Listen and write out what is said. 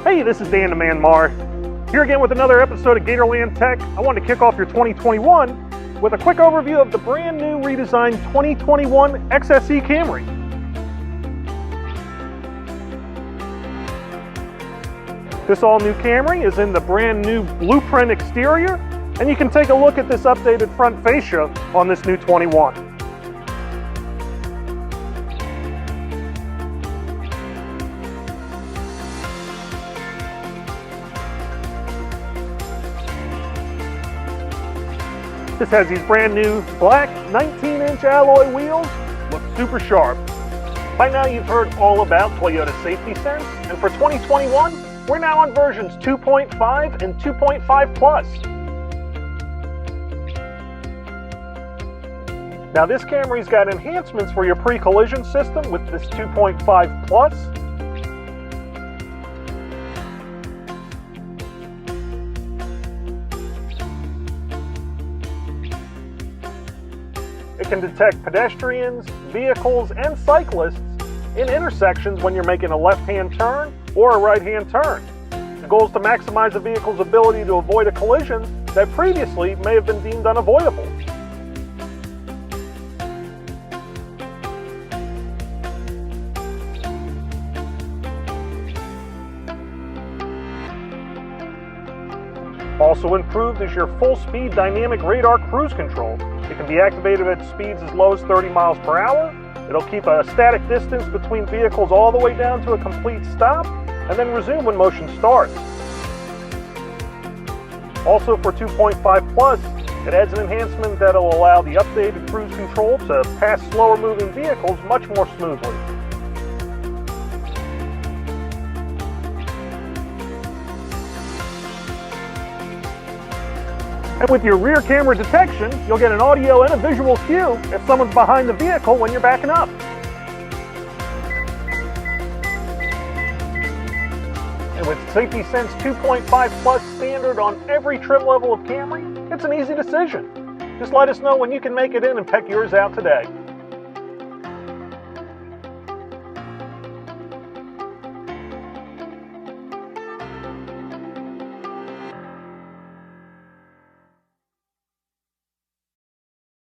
Hey, this is Dan the Man Mar, here again with another episode of Gatorland Tech. I wanted to kick off your 2021 with a quick overview of the brand new redesigned 2021 XSE Camry. This all-new Camry is in the brand new blueprint exterior, and you can take a look at this updated front fascia on this new 21. This has these brand new black 19-inch alloy wheels, look super sharp. By now you've heard all about Toyota Safety Sense, and for 2021, we're now on versions 2.5 and 2.5 Plus. Now this Camry's got enhancements for your pre-collision system with this 2.5 Plus. It can detect pedestrians, vehicles, and cyclists in intersections when you're making a left-hand turn or a right-hand turn. The goal is to maximize a vehicle's ability to avoid a collision that previously may have been deemed unavoidable. Also improved is your full-speed dynamic radar cruise control. It can be activated at speeds as low as 30 miles per hour. It'll keep a static distance between vehicles all the way down to a complete stop, and then resume when motion starts. Also for 2.5 Plus, it adds an enhancement that'll allow the updated cruise control to pass slower moving vehicles much more smoothly. And with your rear camera detection, you'll get an audio and a visual cue if someone's behind the vehicle when you're backing up. And with Safety Sense 2.5 Plus standard on every trim level of Camry, it's an easy decision. Just let us know when you can make it in and peck yours out today.